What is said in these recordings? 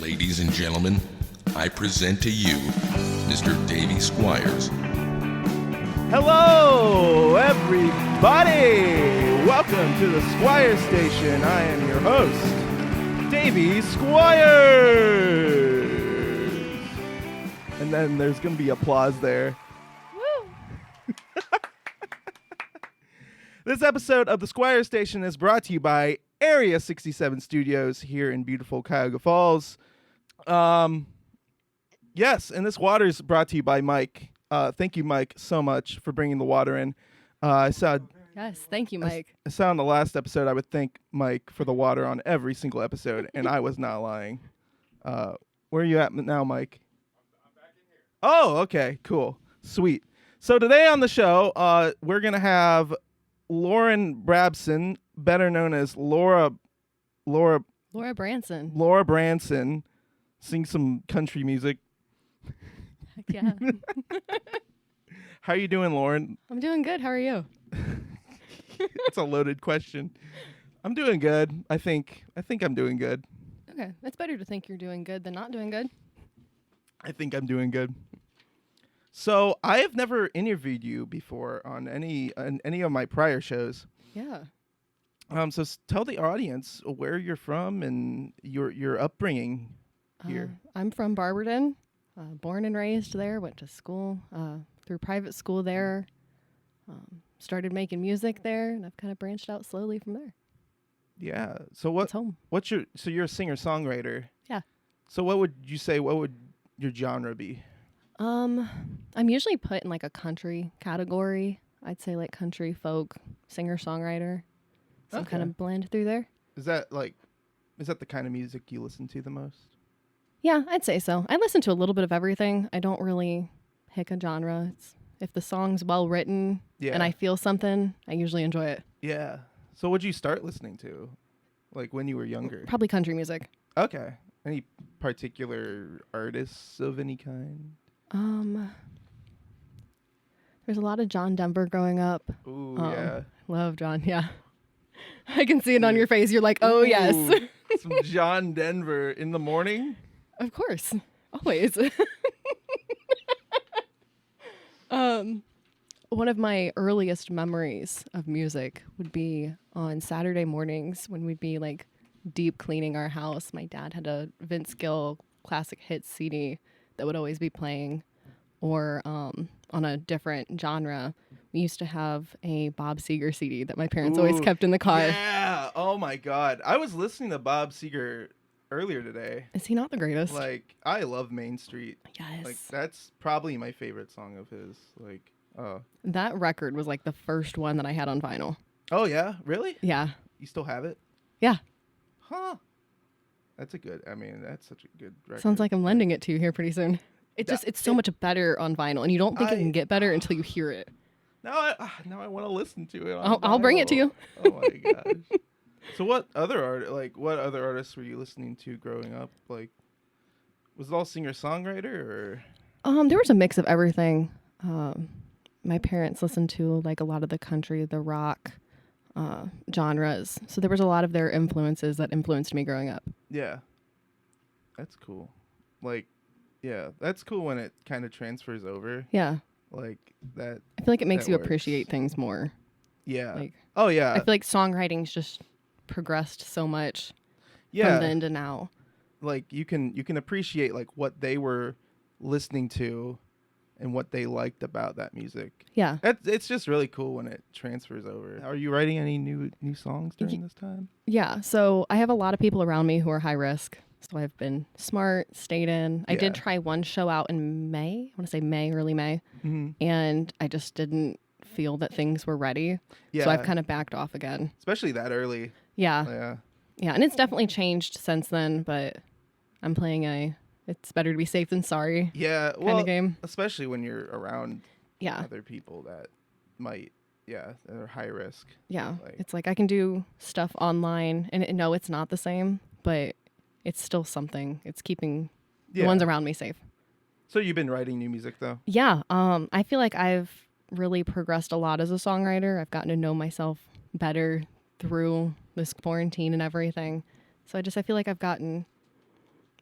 Ladies and gentlemen, I present to you Mr. Davey Squires. Hello, everybody! Welcome to the Squires Station. I am your host, Davey Squires! And then there's going to be applause there. Woo! This episode of the Squires Station is brought to you by Area 67 Studios here in beautiful Cuyahoga Falls. Yes, and this water is brought to you by Mike. Thank you, Mike, so much for bringing the water in. Yes, thank you, Mike. I saw in the last episode I would thank Mike for the water on every single episode, and I was not lying. Where are you at now, Mike? I'm back in here. Oh, okay, cool, sweet. So today on the show, we're going to have Lauren Brabson, better known as Laura Branson. Laura Branson, sing some country music. Heck yeah. How are you doing, Lauren? I'm doing good. How are you? It's a loaded question. I'm doing good. I think I'm doing good. Okay. It's better to think you're doing good than not doing good. I think I'm doing good. So I have never interviewed you before on any of my prior shows. Yeah. So tell the audience where you're from and your upbringing here. I'm from Barberton, born and raised there. Went to school through private school there. Started making music there, and I've kind of branched out slowly from there. Yeah. So It's home. so you're a singer-songwriter. Yeah. So what would you say? What would your genre be? I'm usually put in like a country category. I'd say like country, folk, singer-songwriter. Some kind of blend through there. Is that the kind of music you listen to the most? Yeah, I'd say so. I listen to a little bit of everything. I don't really pick a genre. If the song's well written and I feel something, I usually enjoy it. Yeah. So what'd you start listening to, like when you were younger? Probably country music. Okay. Any particular artists of any kind? There's a lot of John Denver growing up. Ooh, yeah. Love John, yeah. I can see it on your face. You're like, oh, yes. Some John Denver in the morning? Of course. Always. One of my earliest memories of music would be on Saturday mornings when we'd be like deep cleaning our house. My dad had a Vince Gill classic hits CD that would always be playing, or on a different genre. We used to have a Bob Seger CD that my parents always kept in the car. Yeah. Oh my God. I was listening to Bob Seger earlier today. Is he not the greatest? Like, I love Main Street. Yes. Like, that's probably my favorite song of his. Like, that record was like the first one that I had on vinyl. Oh yeah, really? Yeah. You still have it? Yeah. Huh. That's such a good record. Sounds like I'm lending it to you here pretty soon. It's so much better on vinyl, and you don't think it can get better until you hear it. Now I want to listen to it. I'll bring it to you. Oh my gosh. So what other artists were you listening to growing up? Like, was it all singer-songwriter or? There was a mix of everything. My parents listened to like a lot of the country, the rock genres. So there was a lot of their influences that influenced me growing up. Yeah. That's cool. Like, yeah, that's cool when it kind of transfers over. Yeah. Like that. I feel like it makes you works. appreciate things more. Yeah. Like, oh yeah. I feel like songwriting's just progressed so much from then to now. Like you can appreciate like what they were listening to and what they liked about that music. Yeah. It's just really cool when it transfers over. Are you writing any new songs during this time? Yeah. So I have a lot of people around me who are high risk. So I've been smart, stayed in. I did try one show out in May. I want to say early May. Mm-hmm. And I just didn't feel that things were ready. Yeah. So I've kind of backed off again. Especially that early. Yeah. Yeah. Yeah. And it's definitely changed since then, but I'm playing it's better to be safe than sorry kind of game. Especially when you're around yeah. other people that might, that are high risk. Yeah. It's like I can do stuff online and no, it's not the same, but it's still something. It's keeping the ones around me safe. So you've been writing new music though? Yeah. I feel like I've really progressed a lot as a songwriter. I've gotten to know myself better through this quarantine and everything. So I feel like I've gotten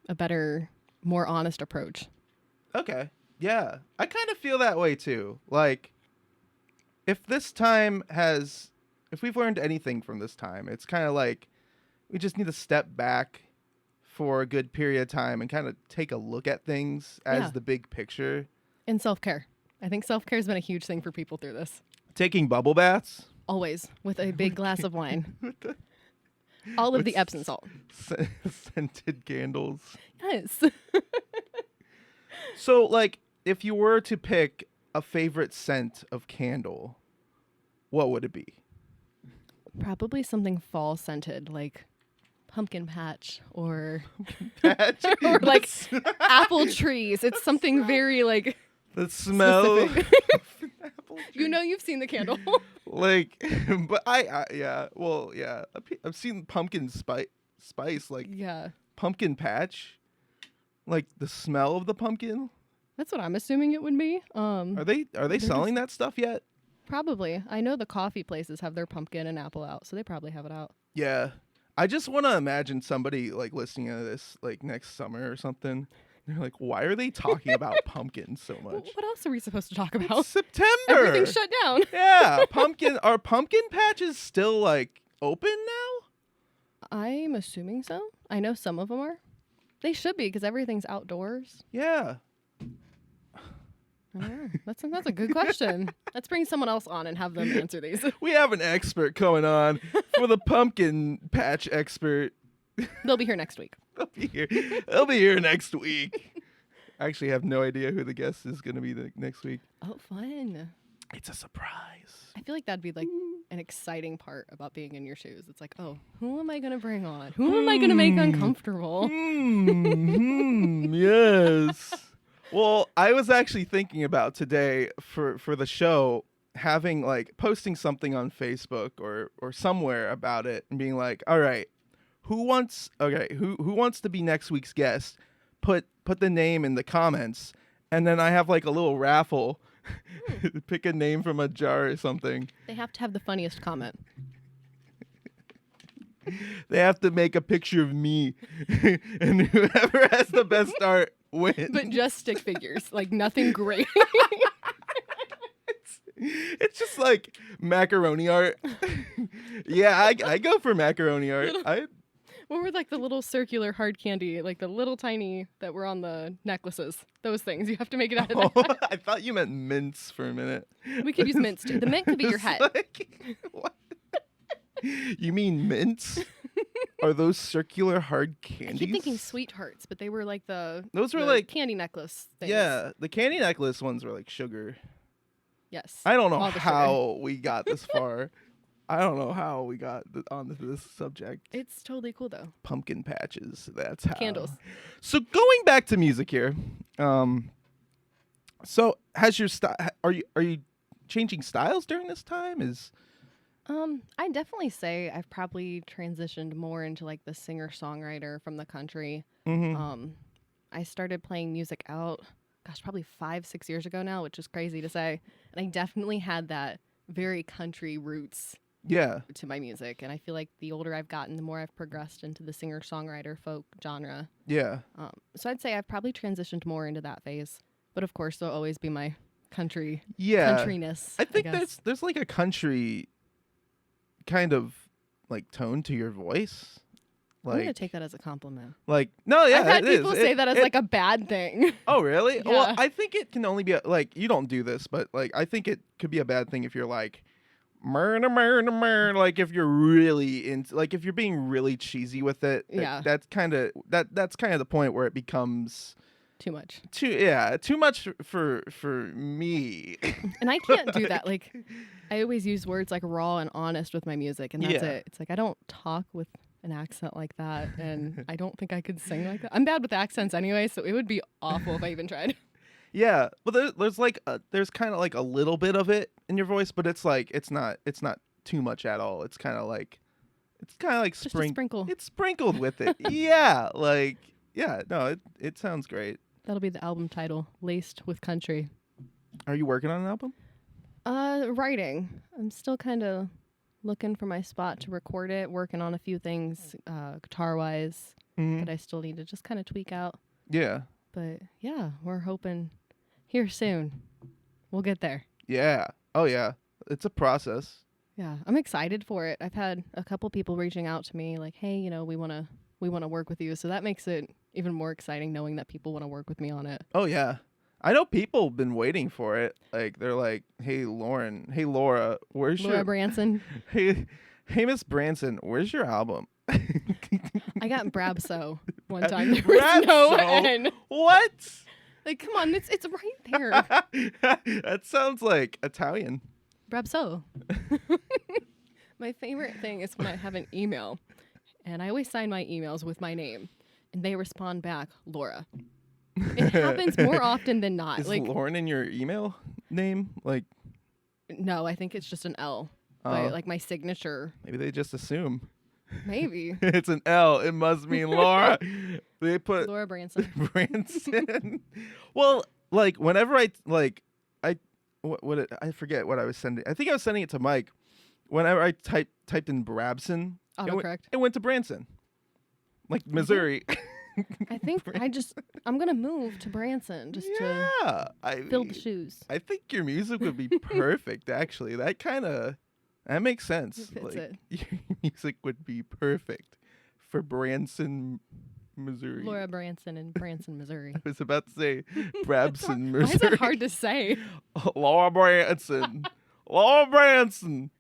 a better, more honest approach. Okay. Yeah. I kind of feel that way too. Like, if we've learned anything from this time, it's kind of like we just need to step back for a good period of time and kind of take a look at things as the big picture. And self-care. I think self-care has been a huge thing for people through this. Taking bubble baths. Always with a big glass of wine. All of the Epsom salt. Scented candles. Yes. So, like, if you were to pick a favorite scent of candle, what would it be? Probably something fall scented, like pumpkin patch or Patch? or like apple trees. It's something very like The smell. You know you've seen the candle. Like, but I've seen pumpkin spice, like Yeah. pumpkin patch, like the smell of the pumpkin. That's what I'm assuming it would be. Are they selling that stuff yet? Probably. I know the coffee places have their pumpkin and apple out, so they probably have it out. Yeah. I just want to imagine somebody like listening to this like next summer or something. They're like, why are they talking about pumpkins so much? What else are we supposed to talk about? It's September. Everything's shut down. Yeah. Are pumpkin patches still like open now? I'm assuming so. I know some of them are. They should be because everything's outdoors. Yeah. I don't know. That's a good question. Let's bring someone else on and have them answer these. We have an expert coming on for the pumpkin patch expert. They'll be here next week. They'll be here next week. I actually have no idea who the guest is going to be next week. Oh, fun. It's a surprise. I feel like that'd be like an exciting part about being in your shoes. It's like, oh, who am I going to bring on? Who am I going to make uncomfortable? Yes. Well, I was actually thinking about today for the show having like posting something on Facebook or somewhere about it and being like, all right, who wants to be next week's guest? Put the name in the comments, and then I have like a little raffle. Pick a name from a jar or something. They have to have the funniest comment. They have to make a picture of me, and whoever has the best art wins. But just stick figures, like nothing great. It's just like macaroni art. Yeah, I go for macaroni art. What were like the little circular hard candy, like the little tiny that were on the necklaces? Those things. You have to make it out of that. I thought you meant mints for a minute. We could use mints too. The mint could be your It's head. like, what? You mean mints? Are those circular hard candies? I keep thinking sweethearts, but they were like Those were the like candy necklace things. Yeah, the candy necklace ones were like sugar. Yes. I don't know all the how we got this far. I don't know how we got onto this subject. It's totally cool though. Pumpkin patches. That's how. Candles. So going back to music here. So has your style? Are you changing styles during this time? I definitely say I've probably transitioned more into like the singer-songwriter from the country. Mm-hmm. I started playing music out, probably 5-6 years ago now, which is crazy to say. And I definitely had that very country roots to my music. And I feel like the older I've gotten, the more I've progressed into the singer-songwriter folk genre. Yeah. So I'd say I've probably transitioned more into that phase. But of course, there'll always be my countryness. I think there's like a country kind of like tone to your voice. I'm gonna take that as a compliment. Like, no, yeah, I've had it people is. say that as like a bad thing. Oh, really? Yeah. Well, I think it can only be like, you don't do this, but like I think it could be a bad thing if you're like like if you're really into, like if you're being really cheesy with it. Yeah. That's kind of the point where it becomes Too much. Too much for me. And I can't do that. Like, I always use words like raw and honest with my music, and that's it. It's like I don't talk with an accent like that, and I don't think I could sing like that. I'm bad with accents anyway, so it would be awful if I even tried. Yeah, but there's kind of like a little bit of it in your voice, but it's like it's not too much at all. It's kind of like Just a sprinkle. It's sprinkled with it. Yeah, it sounds great. That'll be the album title, Laced with Country. Are you working on an album? Writing. I'm still kind of looking for my spot to record it, working on a few things guitar-wise. Mhm. that I still need to just kind of tweak out. Yeah. But yeah, we're hoping here soon. We'll get there. Yeah. Oh yeah. It's a process. Yeah, I'm excited for it. I've had a couple people reaching out to me like, "Hey, we want to work with you." So that makes it even more exciting knowing that people want to work with me on it. Oh yeah. I know people have been waiting for it. Like they're like, "Hey Lauren, hey Laura, where's Laura your Branson. hey Miss Branson, where's your album?" I got Brabso one time. There was no Brabso? N. What? Like, come on, it's right there. That sounds like Italian. Brabso. My favorite thing is when I have an email, and I always sign my emails with my name, and they respond back, Laura. It happens more often than not. Is Like, Lauren in your email name? Like, no, I think it's just an L. Oh. But like my signature, maybe they just assume maybe. it's an L. It must mean Laura. They put Laura Branson. Branson. Well, like whenever I forget what I was sending. I think I was sending it to Mike. Whenever I typed in Brabson, Autocorrect. it went to Branson, like Missouri. I think I'm gonna move to Branson just to fill the shoes. I think your music would be perfect. Actually, that makes sense. It fits Like, it. your music would be perfect for Branson, Missouri. Laura Branson in Branson, Missouri. I was about to say Brabson, Why is Missouri. it hard to say? Laura Branson. Laura Branson.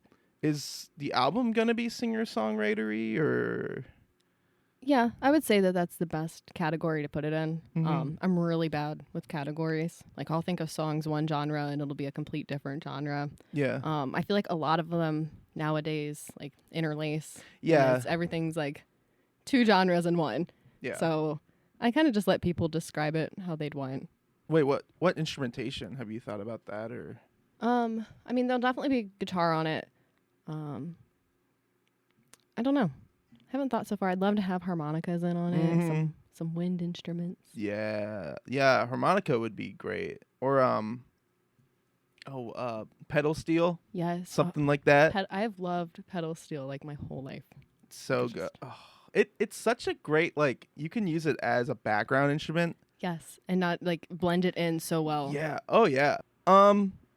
Is the album gonna be singer-songwritery or? Yeah, I would say that that's the best category to put it in. Mhm. I'm really bad with categories. Like I'll think of songs one genre and it'll be a complete different genre. Yeah. I feel like a lot of them nowadays like interlace. and Yeah. everything's like two genres in one. Yeah. So I kind of just let people describe it how they'd want. Wait, what instrumentation have you thought about that or? I mean, there'll definitely be guitar on it. I don't know. Haven't thought so far. I'd love to have harmonicas in on it. Mhm. Some wind instruments. Yeah. Harmonica would be great. Or pedal steel, Yes. something like that. I've loved pedal steel like my whole life. So Just- good. Oh, it's such a great you can use it as a background instrument. Yes, and not like blend it in so well. Yeah. Oh yeah.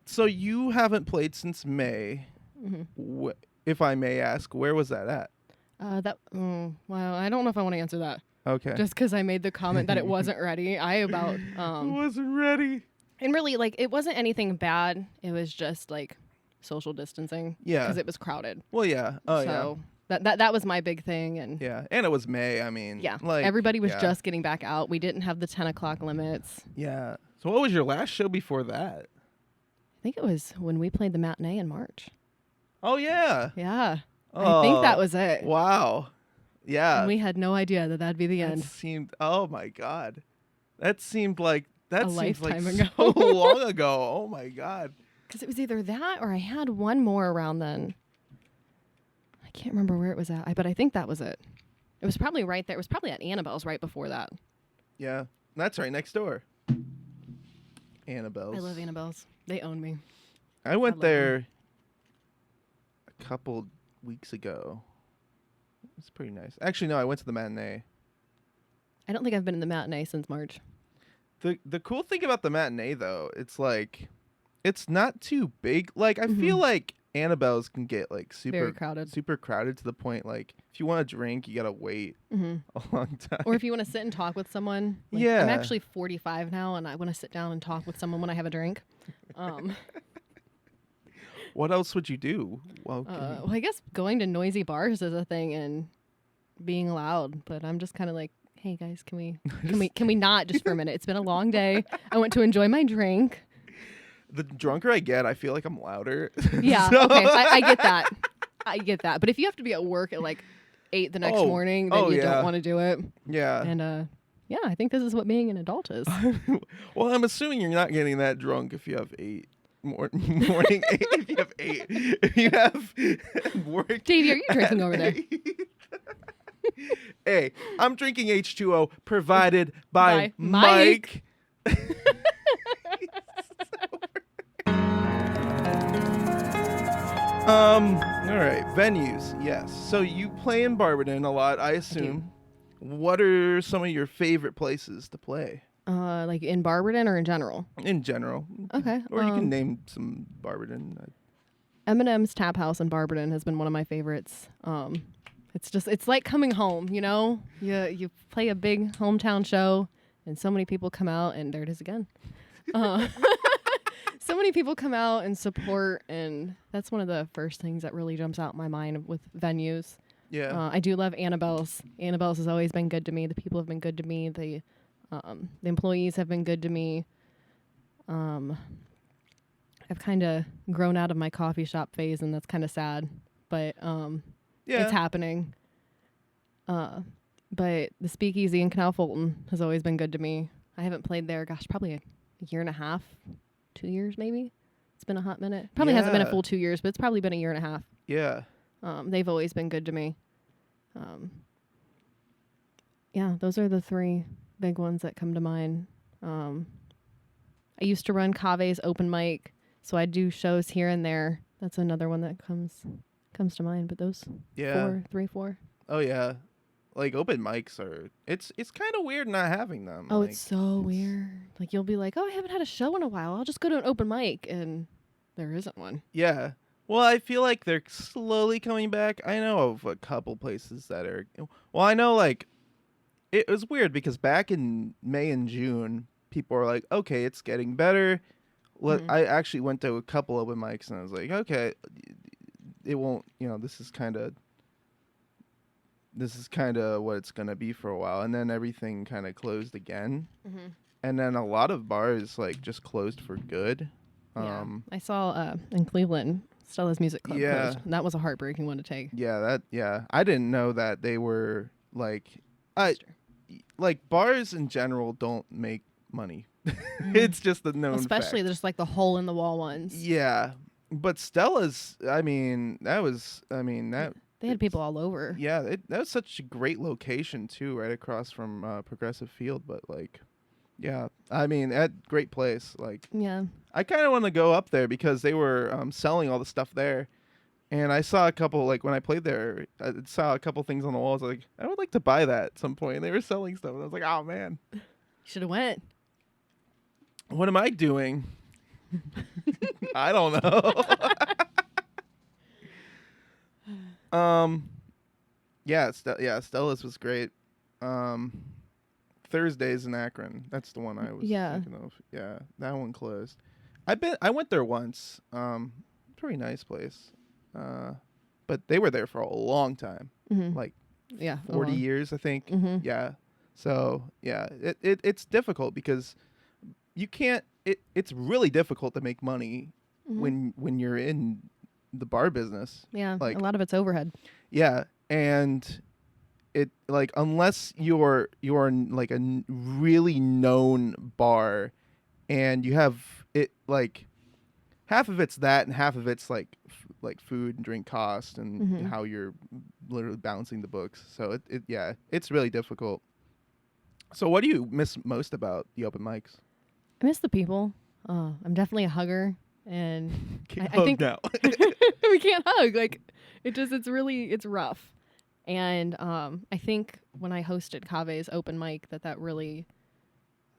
So you haven't played since May. hmm If I may ask, where was that at? Wow. I don't know if I want to answer that. Okay. Just because I made the comment that it wasn't ready. I wasn't ready. and really like it wasn't anything bad. It was just like social distancing. Yeah. Because it was crowded. Well, yeah. Oh so that was my big thing. And yeah. And it was May. I mean, yeah, like everybody was yeah. just getting back out. We didn't have the 10 o'clock limits. Yeah. So what was your last show before that? I think it was when we played the matinee in March. Oh yeah. Yeah. I think that was it. Wow. Yeah. And we had no idea that that'd be the That end. seemed. Oh my god. That seemed like that A seems like lifetime so ago. long ago. Oh my god. Because it was either that or I had one more around then. I can't remember where it was at, but I think that was it. It was probably right there. It was probably at Annabelle's right before that. Yeah. That's right next door. Annabelle's. I love Annabelle's. They own me. I went love there a couple weeks ago. It's pretty nice. Actually, no, I went to the matinee. I don't think I've been in the matinee since March. The cool thing about the matinee though, it's like it's not too big. Like I feel Mhm. like Annabelle's can get like Very crowded. super crowded to the point like if you want a drink, you gotta wait hmm a long time. Or if you want to sit and talk with someone. Like, Yeah. I'm actually 45 now, and I want to sit down and talk with someone when I have a drink. What else would you do? Well, Well, I guess going to noisy bars is a thing and being loud, but I'm just kind of like, hey guys, can we not just for a minute? It's been a long day. I went to enjoy my drink. the drunker I get, I feel like I'm louder. Yeah, So- okay, I get that. I get that. But if you have to be at work at like 8 the next Oh, morning, then you yeah. don't want to do it. Yeah. And yeah, I think this is what being an adult is. Well, I'm assuming you're not getting that drunk if you have morning eight. If you have 8, if you have work. Davey, are you drinking over there? Hey, I'm drinking H2O provided by By Mike. All right, venues. Yes. So you play in Barberton a lot, I assume. what are some of your favorite places to play Like in Barberton or in general? in general? Okay. Or you can name some Barberton. Eminem's Tap House in Barberton has been one of my favorites. It's like coming home, you know? You play a big hometown show and so many people come out, and there it is again. So many people come out and support, and that's one of the first things that really jumps out in my mind with venues. Yeah. I do love Annabelle's. Annabelle's has always been good to me. The people have been good to me. The employees have been good to me. I've kind of grown out of my coffee shop phase, and that's kind of sad. But it's happening. But the Speakeasy in Canal Fulton has always been good to me. I haven't played there, probably a year and a half, 2 years maybe. It's been a hot minute. Probably hasn't been a full 2 years, but it's probably been a year and a half. Yeah. They've always been good to me. Yeah, those are the three big ones that come to mind. I used to run Cave's open mic, so I do shows here and there. That's another one that comes to mind. But those four. Oh yeah, like open mics are. It's kind of weird not having them. Oh, it's so weird. Like you'll be like, oh, I haven't had a show in a while. I'll just go to an open mic, and there isn't one. Yeah. Well, I feel like they're slowly coming back. I know of a couple places that are. Well, I know like it was weird because back in May and June, people were like, "Okay, it's getting better." I actually went to a couple open mics and I was like, "Okay, it won't. You know, this is kind of what it's gonna be for a while." And then everything kind of closed again, and then a lot of bars like just closed for good. Yeah. I saw in Cleveland, Stella's Music Club closed. And that was a heartbreaking one to take. Yeah, I didn't know that they were like bars in general don't make money. It's just a known Especially fact. there's like the hole in the wall ones. Yeah. But Stella's, they had people all over. Yeah, that was such a great location too, right across from Progressive Field, but like yeah, that great place. Like, yeah, I kind of want to go up there because they were selling all the stuff there, and I saw a couple like when I played there. I saw a couple things on the walls. Like, I would like to buy that at some point. And they were selling stuff, and I was like, oh man, should have went. What am I doing? I don't know. Stella's was great. Thursdays in Akron. That's the one I was thinking of. Yeah, that one closed. I went there once. Pretty nice place. But they were there for a long time. Like 40 years, I think. Yeah. So, yeah, it's difficult because you can't it's really difficult to make money when you're in the bar business. Yeah, like a lot of it's overhead. Yeah, and it like unless you're like a really known bar, and you have it like half of it's that and half of it's like food and drink cost and how you're literally balancing the books. So it's really difficult. So what do you miss most about the open mics? I miss the people. I'm definitely a hugger, and I think now. we can't hug. Like it's rough. And I think when I hosted Cave's open mic, that really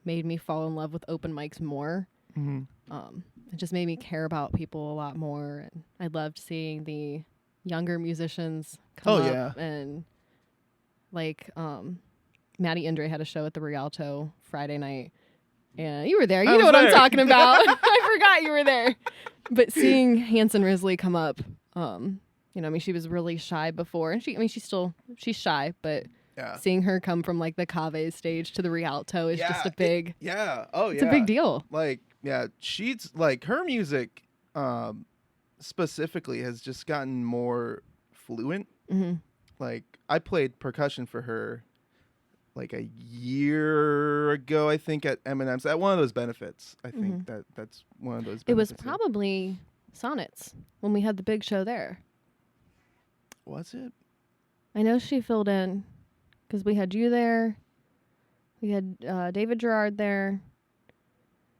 made me fall in love with open mics more. It just made me care about people a lot more, and I loved seeing the younger musicians come up. And like Maddie Indre had a show at the Rialto Friday night. And you were there. You know what I'm talking about. I forgot you were there. But seeing Hanson Risley come up, she was really shy before, and she's shy, but seeing her come from like the Cave stage to the Rialto is just a big, it's a big deal. Like, yeah, she's like her music, specifically has just gotten more fluent. Like, I played percussion for her like a year ago, I think, at Eminem's. At one of those benefits. I think that's one of those benefits. It was probably Sonnets when we had the big show there. Was it? I know she filled in because we had you there. We had David Gerard there.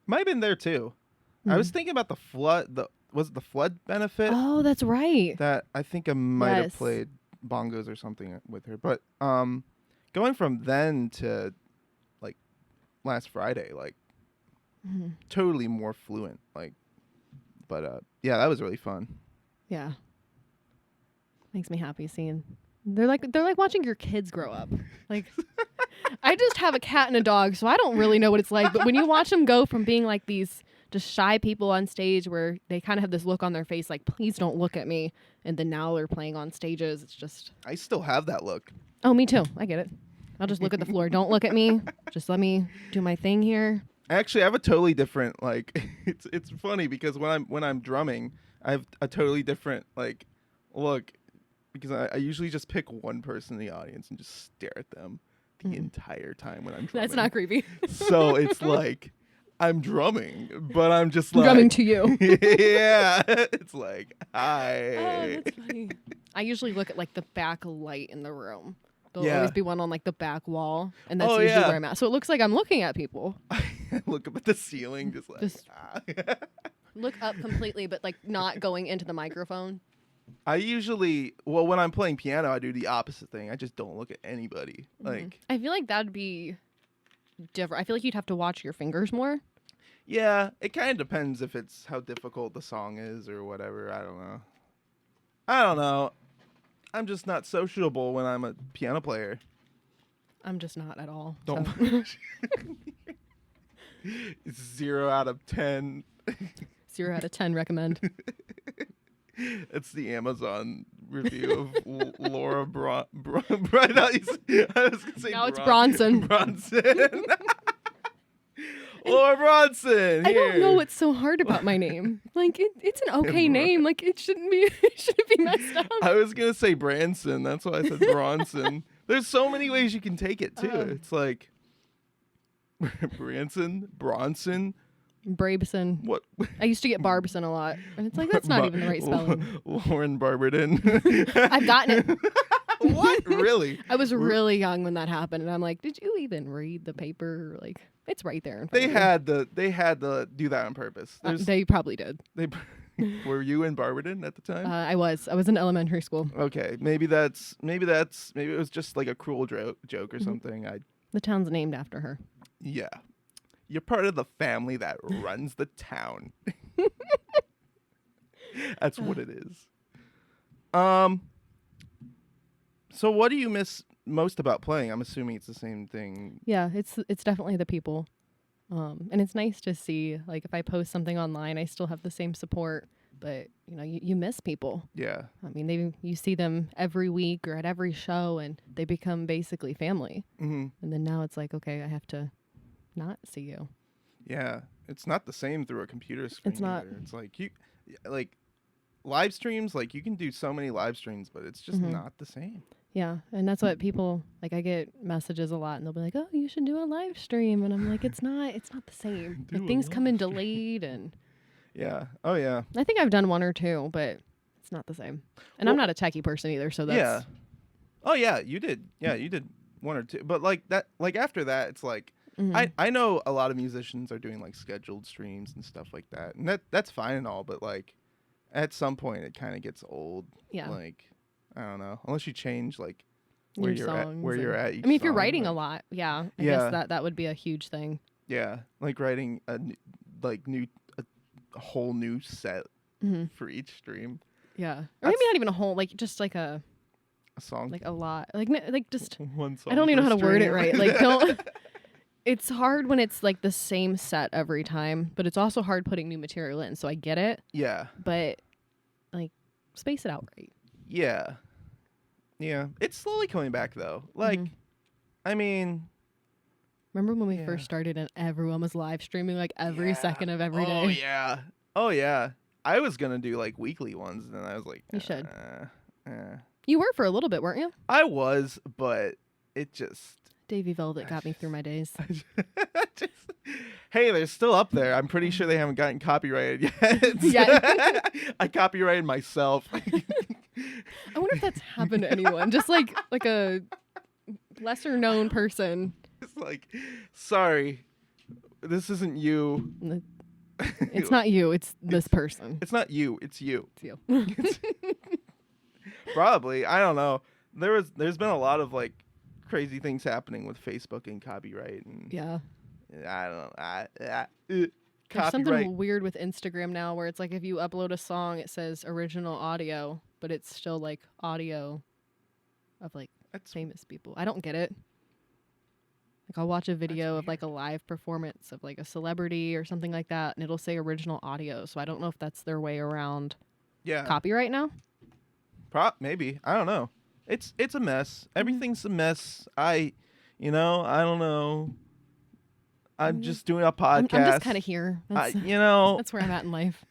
Might have been there too. I was thinking about the flood. Was it the flood benefit? Oh, that's right. That I think I might have played bongos or something with her. But going from then to like last Friday, like totally more fluent. Like, but yeah, that was really fun. Yeah. Makes me happy seeing. They're like watching your kids grow up. Like, I just have a cat and a dog, so I don't really know what it's like. But when you watch them go from being like these just shy people on stage where they kind of have this look on their face like, please don't look at me, and then now they're playing on stages, it's just. I still have that look. Oh, me too. I get it. I'll just look at the floor. Don't look at me. Just let me do my thing here. Actually, I have a totally different like. It's funny because when I'm drumming, I have a totally different like look because I usually just pick one person in the audience and just stare at them the entire time when I'm drumming. That's not creepy. So it's like I'm drumming, but I'm just like Drumming to you. Yeah, it's like hi. Oh, that's funny. I usually look at like the back light in the room. There'll Yeah. always be one on like the back wall, and that's Oh, usually yeah. where I'm at. So it looks like I'm looking at people. I look up at the ceiling, just like Just- Look up completely, but like not going into the microphone. I usually, well, when I'm playing piano, I do the opposite thing. I just don't look at anybody. Like, I feel like that'd be different. I feel like you'd have to watch your fingers more. yeah, it kind of depends if it's how difficult the song is or whatever. I don't know. I'm just not sociable when I'm a piano player. I'm just not at all. Don't. So. It's 0 out of 10. 0 out of 10 recommend. It's the Amazon review of Laura I was gonna say Now it's Bronson. Bronson. Laura Bronson. I don't here. know what's so hard about my name. Like it's an okay name. Like it shouldn't be messed up. I was gonna say Branson. That's why I said Bronson. There's so many ways you can take it too. It's like Branson, Bronson. Brabson. What? I used to get Barbson a lot, and it's like that's not even the right spelling. Lauren Barberton. I've gotten it. What? Really? I was really young when that happened, and I'm like, did you even read the paper? Like, it's right there. In front They had to do that on purpose. They probably did. Were you in Barberton at the time? I was in elementary school. Okay, maybe it was just like a cruel joke or something. The town's named after her. Yeah. You're part of the family that runs the town. That's what it is. So what do you miss most about playing? I'm assuming it's the same thing. Yeah, it's definitely the people. And it's nice to see, like, if I post something online, I still have the same support, but you miss people. Yeah. I mean, you see them every week or at every show, and they become basically family. Mm-hmm. And then now it's like, okay, I have to not see you. Yeah. It's not the same through a computer screen. It's not. Either. It's like live streams, like you can do so many live streams, but it's just not the same. Yeah, and that's what people, like, I get messages a lot, and they'll be like, oh, you should do a live stream. And I'm like, it's not the same. Like, things come in delayed, and Yeah. Oh, yeah. I think I've done one or two, but it's not the same. And I'm not a techie person either, so that's... Yeah. Oh, yeah, you did. Yeah, you did one or two. But, like, after that, it's like, I know a lot of musicians are doing, like, scheduled streams and stuff like that. And that's fine and all, but, like, at some point, it kind of gets old. Yeah. Like, I don't know. Unless you change, like, where Your you're at. songs Where you're and- at each I mean, if you're song, writing like, a lot, yeah, I Yeah. guess that would be a huge thing. Yeah. Like, writing a whole new set for each stream. Yeah. Or That's- maybe not even a whole, like, just like a song. like a lot. Like just... one song. I don't even know per how to word it stream. right. Like, don't... It's hard when it's, like, the same set every time, but it's also hard putting new material in, so I get it. Yeah. But, like, space it out right. Yeah. Yeah. It's slowly coming back, though. Like, I mean... Remember when we Yeah. first started and everyone was live streaming, like, every second of every day? Oh, yeah. Oh, yeah. I was going to do, like, weekly ones, and then I was like... You should. eh. You were for a little bit, weren't you? I was, but it just... Davy Velvet got me through my days. Hey, they're still up there. I'm pretty sure they haven't gotten copyrighted yet. Yeah. I copyrighted myself. I wonder if that's happened to anyone. Just like a lesser known person. It's like, sorry, this isn't you. It's not you, it's this person. It's not you. It's you. It's you. Probably. I don't know. There's been a lot of like crazy things happening with Facebook and copyright, and Yeah. I don't know. There's Copyright. something weird with Instagram now where it's like if you upload a song, it says original audio, but it's still like audio of like That's famous people. I don't get it. Like I'll watch a video of weird. like a live performance of like a celebrity or something like that, and it'll say original audio. So I don't know if that's their way around yeah. copyright now. Maybe. I don't know. It's a mess. Everything's a mess. I don't know. I'm just doing a podcast. I'm just kind of here. That's, that's where I'm at in life.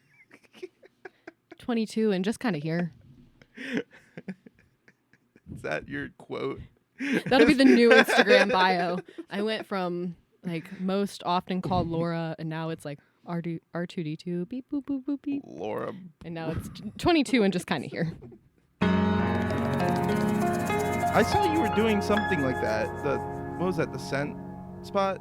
22 and just kind of here. Is that your quote? That'll be the new Instagram bio. I went from like most often called Laura, and now it's like R2D2 beep boop boop boop beep. Laura. And now it's 22 and just kind of here. I saw you were doing something like that. What was that? The scent spot?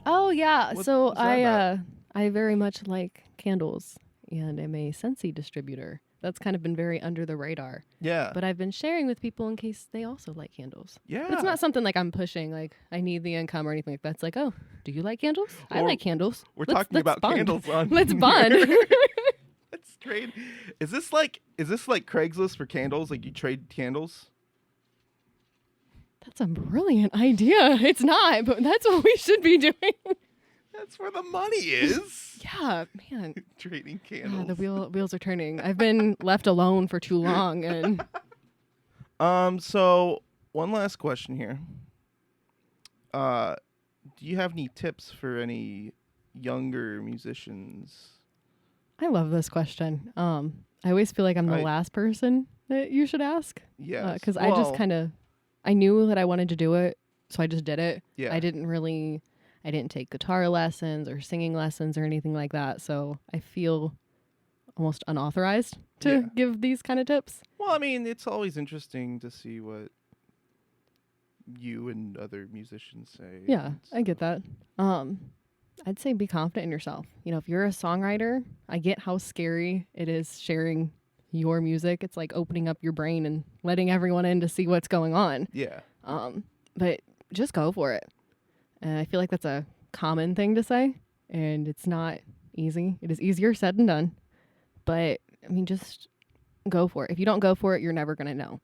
Oh yeah. What so was that about? I very much like candles and am a Scentsy distributor. That's kind of been very under the radar. Yeah. But I've been sharing with people in case they also like candles. Yeah. But it's not something like I'm pushing, like I need the income or anything like that. It's like, oh, do you like candles? I Or like candles. We're Let's talking about bond. candles on. Let's bond. Let's trade. Is this like Craigslist for candles? Like you trade candles? That's a brilliant idea. It's not, but that's what we should be doing. That's where the money is. Yeah, man. Trading Yeah, candles. the wheels are turning. I've been left alone for too long, and So one last question here. Do you have any tips for any younger musicians? I love this question. I always feel like I'm the last person that you should ask. Yeah. Because I just kind of, I knew that I wanted to do it, so I just did it. Yeah. I didn't take guitar lessons or singing lessons or anything like that, so I feel almost unauthorized to give these kind of tips. Well, I mean, it's always interesting to see what you and other musicians say. Yeah, I get that. I'd say be confident in yourself. You know, if you're a songwriter, I get how scary it is sharing your music. It's like opening up your brain and letting everyone in to see what's going on. Yeah. But just go for it. And I feel like that's a common thing to say, and it's not easy. It is easier said than done. But, I mean, just go for it. If you don't go for it, you're never going to know.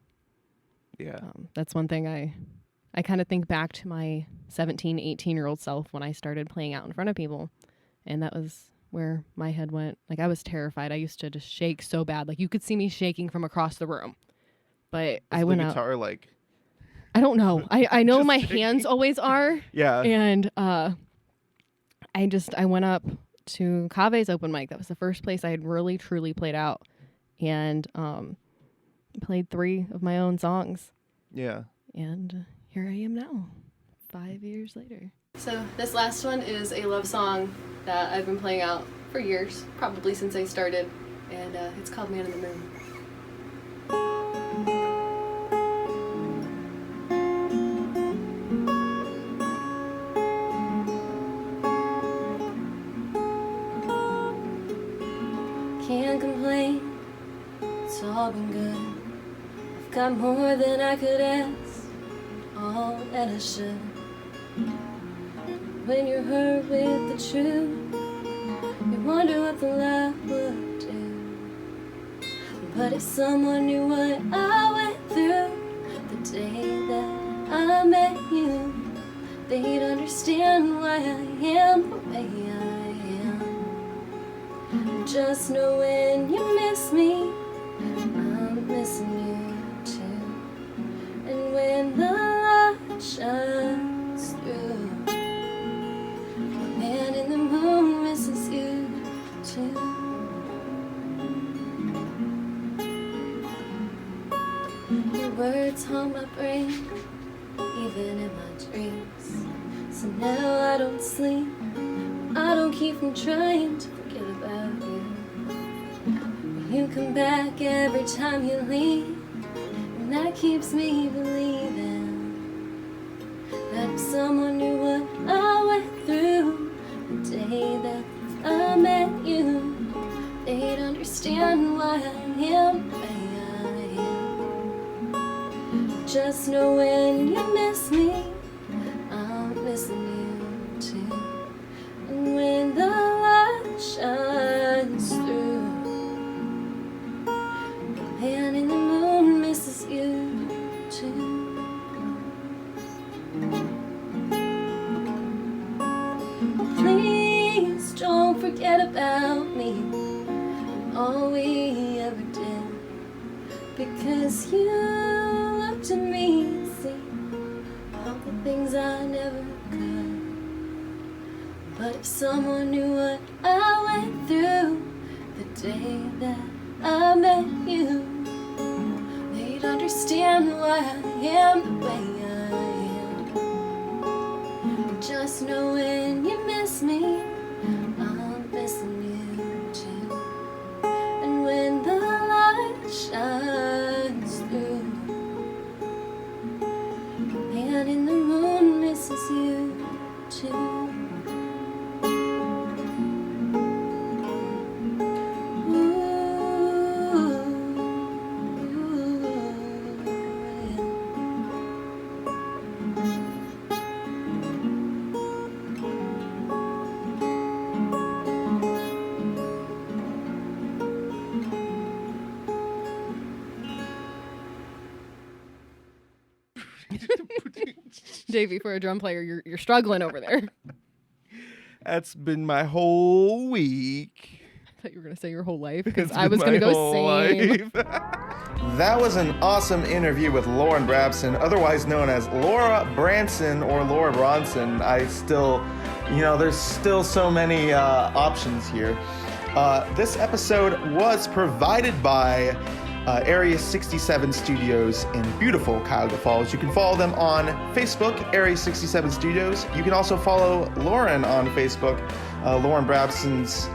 Yeah. That's one thing I kind of think back to my 17, 18-year-old self when I started playing out in front of people. And that was where my head went. Like, I was terrified. I used to just shake so bad. Like, you could see me shaking from across the room. But I went out. Guitar, like... I don't know. I know Just my shaking. hands always are. Yeah. And I went up to Kave's open mic. That was the first place I had really, truly played out. And played 3 of my own songs. Yeah. And here I am now, 5 years later. So this last one is a love song that I've been playing out for years, probably since I started. And it's called Man in the Moon. Can't complain, it's all been good. I've got more than I could ask, all that I should. When you're hurt with the truth, you wonder what the love would do. But if someone knew what I went through the day that I met you, they'd understand why I am the way I am. Just know when you miss me, I'm missing you too. And when the light shines through, the man in the moon misses you too. Your words haunt my brain, even in my dreams. So now I don't sleep, I don't keep from trying to forget about you. You come back every time you leave, and that keeps me believing that if someone knew what I went through the day that I met you, they'd understand why I am the way I am. Just know when you miss me, forget about me and all we ever did. Because you looked at me and see all the things I never could. But if someone knew what I went through the day that I met you, they'd understand why I am the way I am. Just know when you miss me, I'm missing you too. And when the light shines through, the man in the moon misses you too. Davey, for a drum player, you're struggling over there. That's been my whole week. I thought you were gonna say your whole life because It's I was been gonna my go whole same. life. That was an awesome interview with Lauren Brabson, otherwise known as Laura Branson or Laura Bronson. I still, there's still so many options here. This episode was provided by Area 67 Studios in beautiful Cuyahoga Falls. You can follow them on Facebook, Area 67 Studios. You can also follow Lauren on Facebook. Lauren Brabson's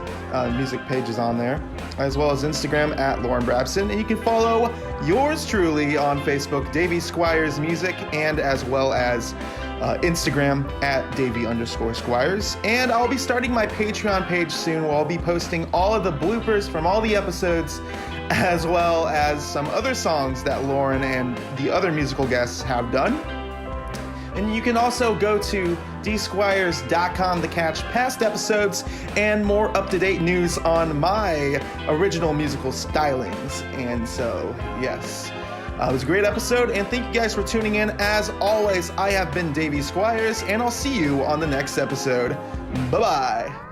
music page is on there, as well as Instagram at Lauren Brabson. And you can follow yours truly on Facebook, Davey Squires Music, and as well as Instagram at Davey_Squires. And I'll be starting my Patreon page soon, where I'll be posting all of the bloopers from all the episodes, as well as some other songs that Lauren and the other musical guests have done. And you can also go to dsquires.com to catch past episodes and more up-to-date news on my original musical stylings. And so, yes, it was a great episode, and thank you guys for tuning in. As always, I have been Davey Squires, and I'll see you on the next episode. Bye-bye.